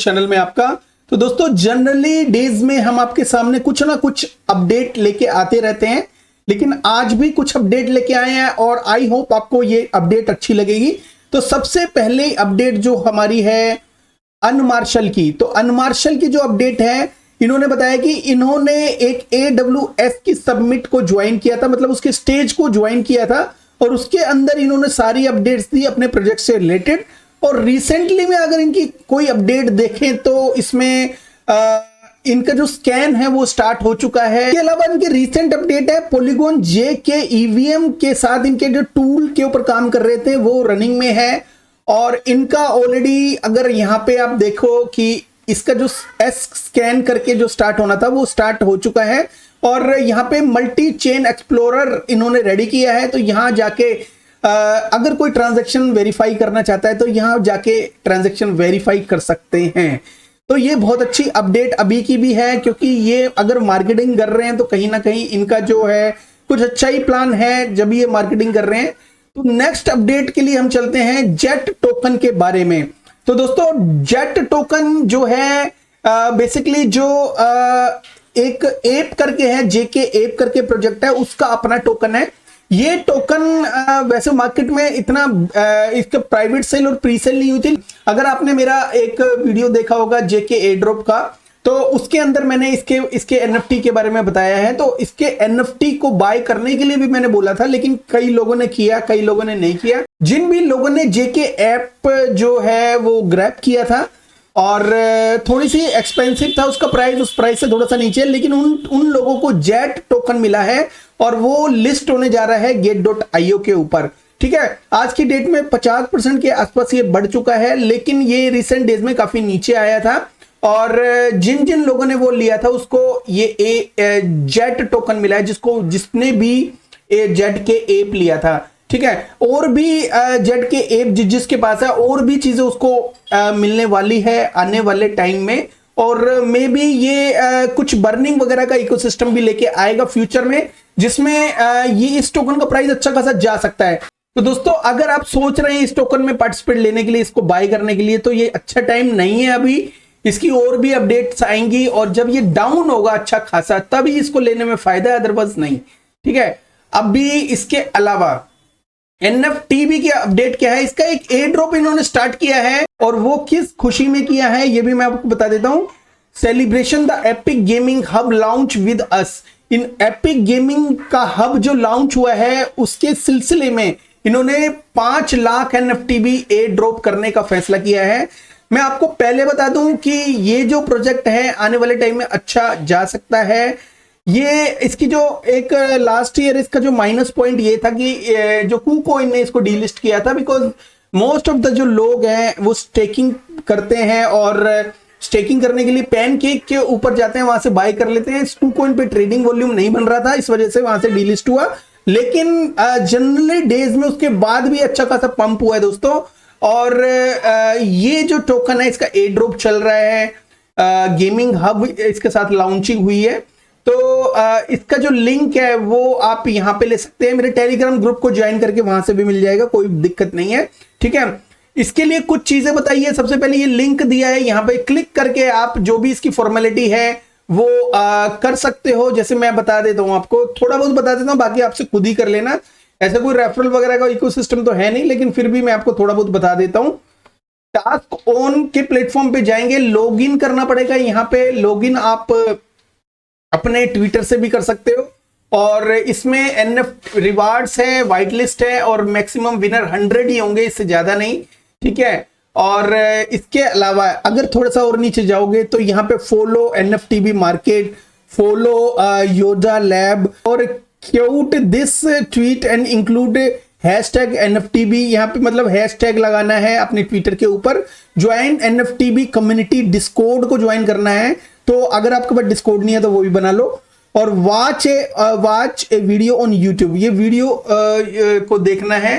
Channel में आपका। तो दोस्तों जनरली डेज में हम आपके सामने कुछ ना कुछ अपडेट लेके आते रहते हैं, लेकिन आज भी कुछ अपडेट लेके आए हैं और आई होप आपको ये अपडेट अच्छी लगेगी। तो सबसे पहले अपडेट जो हमारी है अनमार्शल की, तो अनमार्शल की जो अपडेट है, इन्होंने बताया कि इन्होंने एक AWS की सबमिट को ज्वाइन किया था, मतलब उसके स्टेज को ज्वाइन किया था और उसके अंदर इन्होंने सारी अपडेट्स दी अपने प्रोजेक्ट से रिलेटेड। और रिसेंटली में अगर इनकी कोई अपडेट देखें तो इसमें इनका जो स्कैन है वो स्टार्ट हो चुका है। इसके अलावा इनकी रिसेंट अपडेट है पॉलीगॉन जे के EVM के साथ इनके जो टूल के ऊपर काम कर रहे थे वो रनिंग में है और इनका ऑलरेडी अगर यहाँ पे आप देखो कि इसका जो एस स्कैन करके जो स्टार्ट होना था वो स्टार्ट हो चुका है और यहाँ पे मल्टी चेन एक्सप्लोरर इन्होंने रेडी किया है। तो यहाँ जाके अगर कोई ट्रांजैक्शन वेरीफाई करना चाहता है तो यहाँ जाके ट्रांजैक्शन वेरीफाई कर सकते हैं। तो ये बहुत अच्छी अपडेट अभी की भी है, क्योंकि ये अगर मार्केटिंग कर रहे हैं तो कहीं ना कहीं इनका जो है कुछ अच्छा ही प्लान है जब ये मार्केटिंग कर रहे हैं। तो नेक्स्ट अपडेट के लिए हम चलते हैं जेट टोकन के बारे में। तो दोस्तों जेट टोकन जो है बेसिकली जो एक एप करके है, जेके एप करके प्रोजेक्ट है, उसका अपना टोकन है। ये टोकन वैसे मार्केट में इतना इसका प्राइवेट सेल और प्री सेल नहीं हुई थी। अगर आपने मेरा एक वीडियो देखा होगा जेके एयरड्रॉप का, तो उसके अंदर मैंने इसके NFT के बारे में बताया है। तो इसके NFT को बाय करने के लिए भी मैंने बोला था, लेकिन कई लोगों ने किया, कई लोगों ने नहीं किया। जिन भी लोगों ने जेके ऐप जो है वो ग्रैब किया था और थोड़ी सी एक्सपेंसिव था उसका प्राइस, उस प्राइस से थोड़ा सा नीचे, लेकिन उन लोगों को जेट टोकन मिला है और वो लिस्ट होने जा रहा है get.io के ऊपर। ठीक है, आज की डेट में 50% के आसपास ये बढ़ चुका है, लेकिन ये रिसेंट डेज में काफी नीचे आया था और जिन जिन लोगों ने वो लिया था उसको ये जेट टोकन मिला है, जिसने भी जेट के एप लिया था। ठीक है, और भी जेट के एप जिसके पास है और भी चीजें उसको मिलने वाली है आने वाले टाइम में, और मे बी ये कुछ बर्निंग वगैरह का इकोसिस्टम भी लेके आएगा फ्यूचर में, जिसमें ये इस टोकन का प्राइस अच्छा खासा जा सकता है। तो दोस्तों अगर आप सोच रहे हैं इस टोकन में पार्टिसिपेट लेने के लिए, इसको बाय करने के लिए, तो ये अच्छा टाइम नहीं है अभी। इसकी और भी अपडेट्स आएंगी और जब ये डाउन होगा अच्छा खासा तभी इसको लेने में फायदा है, अदरवाइज नहीं। ठीक है, अभी इसके अलावा NFT की अपडेट क्या है, इसका एक एयर ड्रॉप इन्होंने स्टार्ट किया है और वो किस खुशी में किया है ये भी मैं आपको बता देता हूं। Celebration the epic gaming hub launch with us. In epic gaming का हब जो लॉन्च हुआ है उसके सिलसिले में इन्होंने 5 लाख NFT भी एयर ड्रॉप करने का फैसला किया है। मैं आपको पहले बता दूं कि ये जो प्रोजेक्ट है आने वाले टाइम में अच्छा जा सकता है। ये इसकी जो एक लास्ट ईयर इसका जो माइनस पॉइंट ये था कि जो KuCoin ने इसको डीलिस्ट किया था, बिकॉज मोस्ट ऑफ द जो लोग हैं वो स्टेकिंग करते हैं और स्टेकिंग करने के लिए पैनकेक के ऊपर जाते हैं, वहां से बाय कर लेते हैं। KuCoin पे ट्रेडिंग वॉल्यूम नहीं बन रहा था, इस वजह से वहां से डीलिस्ट हुआ, लेकिन जनरली डेज में उसके बाद भी अच्छा खासा पंप हुआ है दोस्तों। और ये जो टोकन है इसका एयर ड्रॉप चल रहा है, गेमिंग हब इसके साथ लॉन्चिंग हुई है। तो इसका जो लिंक है वो आप यहां पे ले सकते हैं, मेरे टेलीग्राम ग्रुप को ज्वाइन करके वहां से भी मिल जाएगा, कोई दिक्कत नहीं है। ठीक है, इसके लिए कुछ चीजें बताइए। सबसे पहले ये लिंक दिया है, यहाँ पे क्लिक करके आप जो भी इसकी फॉर्मेलिटी है वो कर सकते हो। जैसे मैं बता देता हूँ आपको, थोड़ा बहुत बता देता हूँ, बाकी आपसे खुद ही कर लेना। ऐसा कोई रेफरल वगैरह का इकोसिस्टम तो है नहीं, लेकिन फिर भी मैं आपको थोड़ा बहुत बता देता हूँ। टास्क ऑन के प्लेटफॉर्म पे जाएंगे, लॉग इन करना पड़ेगा। यहाँ पे लॉग इन आप अपने ट्विटर से भी कर सकते हो और इसमें NF रिवार्ड्स है, व्हाइट लिस्ट है और मैक्सिमम विनर 100 ही होंगे, इससे ज्यादा नहीं। ठीक है, और इसके अलावा अगर थोड़ा सा और नीचे जाओगे तो यहाँ पे follow NFTB market, follow Yoda lab और quote this tweet and include hashtag NFTB। यहाँ पे मतलब हैशटैग लगाना है अपने ट्विटर के ऊपर। ज्वाइन NFTB कम्युनिटी, डिस्कॉर्ड को ज्वाइन करना है, तो अगर आपके पास डिस्कॉर्ड नहीं है तो वो भी बना लो। और watch A video on YouTube, ये वीडियो को देखना है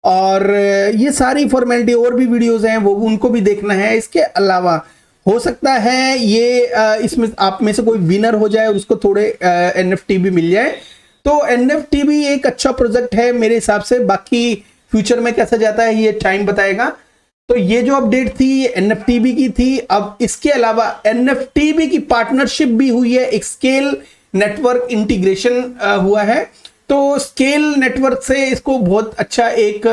और ये सारी फॉर्मेलिटी और भी वीडियोस हैं वो उनको भी देखना है। इसके अलावा हो सकता है ये इसमें आप में से कोई विनर हो जाए और उसको थोड़े NFT भी मिल जाए। तो NFT भी एक अच्छा प्रोजेक्ट है मेरे हिसाब से, बाकी फ्यूचर में कैसा जाता है ये टाइम बताएगा। तो ये जो अपडेट थी ये एनएफटीबी की थी। अब इसके अलावा एनएफटीबी की पार्टनरशिप भी हुई है, एक स्केल नेटवर्क इंटीग्रेशन हुआ है। तो स्केल नेटवर्क से इसको बहुत अच्छा एक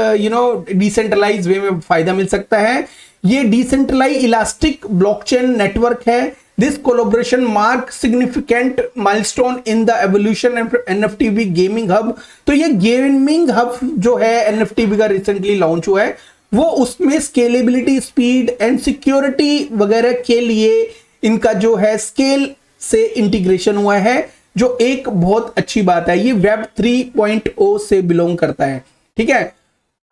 डिसेंट्रलाइज वे में फायदा मिल सकता है। ये डिसेंट्रलाइज इलास्टिक ब्लॉकचेन नेटवर्क है। This collaboration mark significant milestone in the evolution of NFTB gaming hub. तो ये गेमिंग हब जो है एनएफटीबी का रिसेंटली लॉन्च हुआ है, वो उसमें स्केलेबिलिटी, स्पीड एंड सिक्योरिटी वगैरह के लिए इनका जो है स्केल से इंटीग्रेशन हुआ है, जो एक बहुत अच्छी बात है। ये वेब 3.0 से बिलोंग करता है, ठीक है।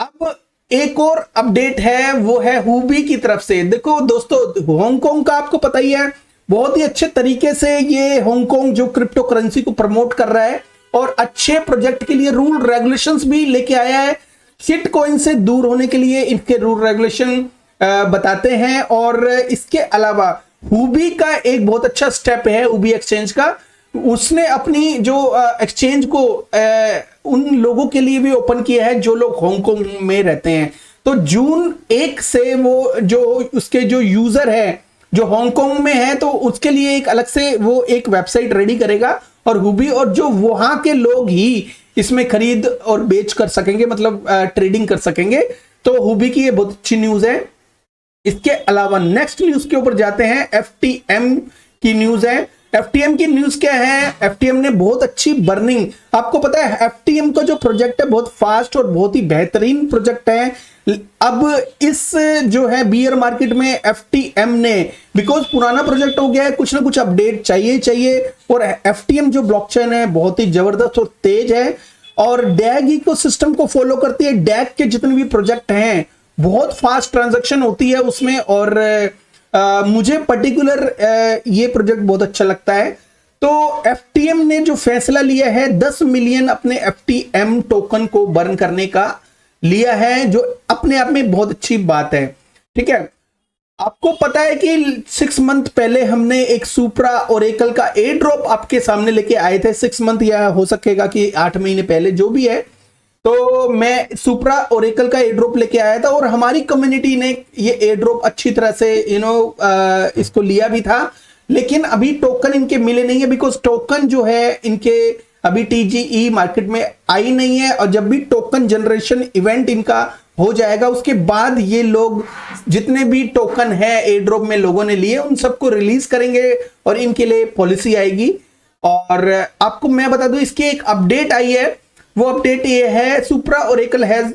अब एक और अपडेट है, वो है हुबी की तरफ से। देखो दोस्तों, हांगकांग का आपको पता ही है, बहुत ही अच्छे तरीके से ये हांगकांग जो क्रिप्टो करेंसी को प्रमोट कर रहा है और अच्छे प्रोजेक्ट के लिए रूल रेगुलेशंस भी लेके आया है। शिट कॉइन से दूर होने के लिए इनके रूल रेगुलेशन बताते हैं। और इसके अलावा हुबी का एक बहुत अच्छा स्टेप है, हुबी एक्सचेंज का, उसने अपनी जो एक्सचेंज को उन लोगों के लिए भी ओपन किया है जो लोग हांगकांग में रहते हैं। तो जून 1 से वो जो उसके जो यूजर है जो हांगकांग में है, तो उसके लिए एक अलग से वो एक वेबसाइट रेडी करेगा और हुबी, और जो वहां के लोग ही इसमें खरीद और बेच कर सकेंगे, मतलब ट्रेडिंग कर सकेंगे। तो हुबी की ये बहुत अच्छी न्यूज है। इसके अलावा नेक्स्ट न्यूज के ऊपर जाते हैं, एफटीएम की न्यूज है। एफटीएम की न्यूज क्या है? एफटीएम ने बहुत अच्छी बर्निंग, आपको पता है एफटीएम का जो प्रोजेक्ट है बहुत फास्ट और बहुत ही बेहतरीन प्रोजेक्ट है। अब इस जो है बियर मार्केट में एफटीएम ने, बिकॉज पुराना प्रोजेक्ट हो गया है, कुछ ना कुछ अपडेट चाहिए और एफटीएम जो ब्लॉकचेन है बहुत ही जबरदस्त और तेज है और डैग इकोसिस्टम को फॉलो करती है। डैग के जितने भी प्रोजेक्ट हैं बहुत फास्ट ट्रांजैक्शन होती है उसमें, और मुझे पर्टिकुलर ये प्रोजेक्ट बहुत अच्छा लगता है। तो एफटीएम ने जो फैसला लिया है 10 मिलियन अपने एफटीएम टोकन को बर्न करने का लिया है, जो अपने आप में बहुत अच्छी बात है, ठीक है। आपको पता है कि 6 मंथ पहले हमने एक सुप्रा ओरेकल का एयर ड्रॉप आपके सामने लेके आए थे। 6 मंथ या हो सकेगा कि 8 महीने पहले, जो भी है। तो मैं सुप्रा ओरेकल का एयर ड्रॉप लेके आया था और हमारी कम्युनिटी ने ये एयर ड्रॉप अच्छी तरह से इसको लिया भी था, लेकिन अभी टोकन इनके मिले नहीं है, बिकॉज टोकन जो है इनके अभी टीजीई मार्केट में आई नहीं है। और जब भी टोकन जनरेशन इवेंट इनका हो जाएगा उसके बाद ये लोग जितने भी टोकन है एयर ड्रॉप में लोगों ने लिए उन सबको रिलीज करेंगे और इनके लिए पॉलिसी आएगी। और आपको मैं बता दूं, इसकी एक अपडेट आई है। वो अपडेट ये है, Supra oracle has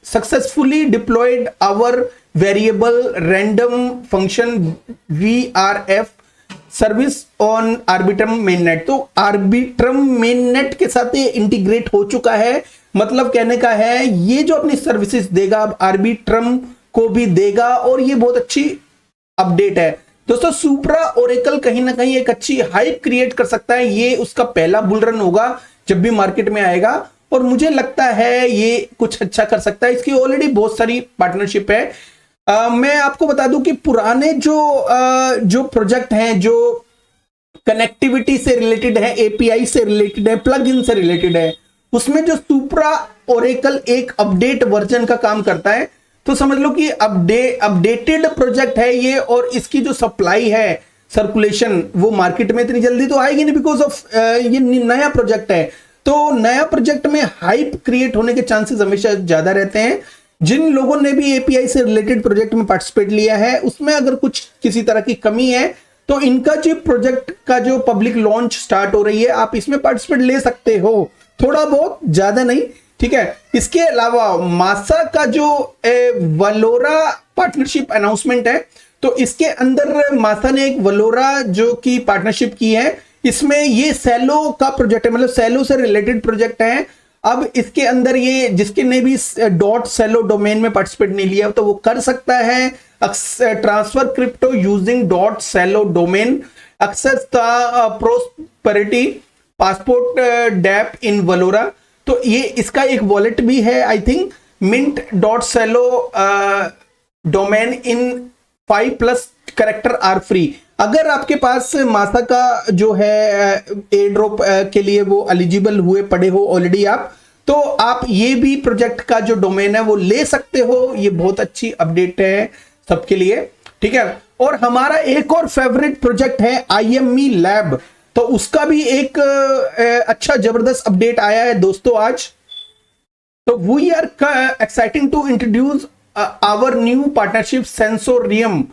successfully deployed our variable random function VRF service on Arbitrum mainnet. तो आर्बिट्रम मेननेट के साथ ये इंटीग्रेट हो चुका है। मतलब कहने का है ये जो अपनी सर्विसेज देगा अब आर्बिट्रम को भी देगा, और ये बहुत अच्छी अपडेट है दोस्तों। सुप्रा ओरेकल कहीं ना कहीं एक अच्छी हाइप क्रिएट कर सकता है। ये उसका पहला बुल रन होगा जब भी मार्केट में आएगा, और मुझे लगता है ये कुछ अच्छा कर सकता है। इसकी ऑलरेडी बहुत सारी पार्टनरशिप है। मैं आपको बता दूं कि पुराने जो प्रोजेक्ट हैं जो कनेक्टिविटी से रिलेटेड है, एपीआई से रिलेटेड है, प्लग इन से रिलेटेड है, उसमें जो सुप्रा ओरेकल एक अपडेट वर्जन का काम करता है। तो समझ लो कि अपडेटेड प्रोजेक्ट है ये, और इसकी जो सप्लाई है, सर्कुलेशन, वो मार्केट में इतनी जल्दी तो आएगी नहीं, बिकॉज ऑफ ये नया प्रोजेक्ट है। तो नया प्रोजेक्ट में हाइप क्रिएट होने के चांसेस हमेशा ज्यादा रहते हैं। जिन लोगों ने भी एपीआई से रिलेटेड प्रोजेक्ट में पार्टिसिपेट लिया है उसमें अगर कुछ किसी तरह की कमी है तो इनका जो प्रोजेक्ट का जो पब्लिक लॉन्च स्टार्ट हो रही है, आप इसमें पार्टिसिपेट ले सकते हो, थोड़ा बहुत, ज्यादा नहीं, ठीक है। इसके अलावा मासा का जो वलोरा पार्टनरशिप अनाउंसमेंट है, तो इसके अंदर मासा ने एक वलोरा जो की पार्टनरशिप की है। इसमें ये सेलो का प्रोजेक्ट है, मतलब सेलो से रिलेटेड प्रोजेक्ट है। अब इसके अंदर ये जिसके ने भी .सेलो डोमेन में पार्टिसिपेट नहीं लिया तो वो कर सकता है transfer crypto using .dot Celo domain, access the prosperity passport dapp in Valora. तो ये इसका एक वॉलेट भी है, I think mint .dot Celo domain in 5+ character are free. अगर आपके पास मासा का जो है एयर ड्रॉप के लिए वो एलिजिबल हुए पड़े हो ऑलरेडी आप, तो आप ये भी प्रोजेक्ट का जो डोमेन है वो ले सकते हो। ये बहुत अच्छी अपडेट है सबके लिए, ठीक है। और हमारा एक और फेवरेट प्रोजेक्ट है IME लैब, तो उसका भी एक अच्छा जबरदस्त अपडेट आया है दोस्तों आज। तो we are exciting to introduce our new partnership Sensorium,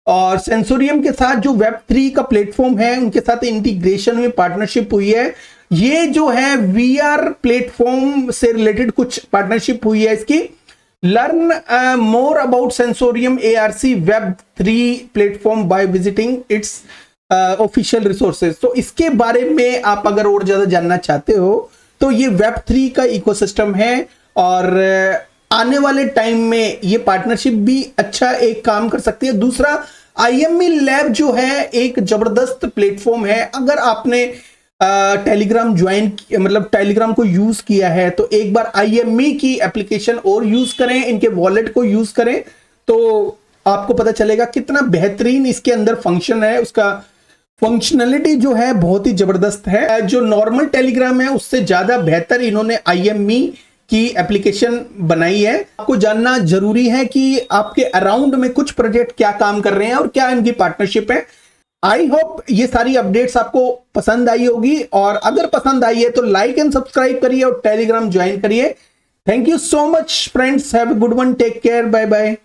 और सेंसोरियम के साथ जो Web3 का प्लेटफॉर्म है उनके साथ इंटीग्रेशन में पार्टनरशिप हुई है। ये जो है VR प्लेटफॉर्म से रिलेटेड कुछ पार्टनरशिप हुई है इसकी। Learn more about sensorium ARC Web3 platform by visiting it's official resources. तो इसके बारे में आप अगर और ज्यादा जानना चाहते हो तो ये Web3 का इकोसिस्टम है, और आने वाले टाइम में ये पार्टनरशिप भी अच्छा एक काम कर सकती है। दूसरा, IME लैब जो है एक जबरदस्त प्लेटफॉर्म है। अगर आपने टेलीग्राम ज्वाइन, मतलब टेलीग्राम को यूज किया है, तो एक बार IME की एप्लीकेशन और यूज करें, इनके वॉलेट को यूज करें, तो आपको पता चलेगा कितना बेहतरीन इसके अंदर फंक्शन है। उसका फंक्शनलिटी जो है बहुत ही जबरदस्त है। जो नॉर्मल टेलीग्राम है उससे ज्यादा बेहतर इन्होंने IME की एप्लीकेशन बनाई है। आपको जानना जरूरी है कि आपके अराउंड में कुछ प्रोजेक्ट क्या काम कर रहे हैं और क्या इनकी पार्टनरशिप है। आई होप ये सारी अपडेट्स आपको पसंद आई होगी, और अगर पसंद आई है तो लाइक एंड सब्सक्राइब करिए और टेलीग्राम ज्वाइन करिए। Thank you so much friends, have a good one, take care, bye bye.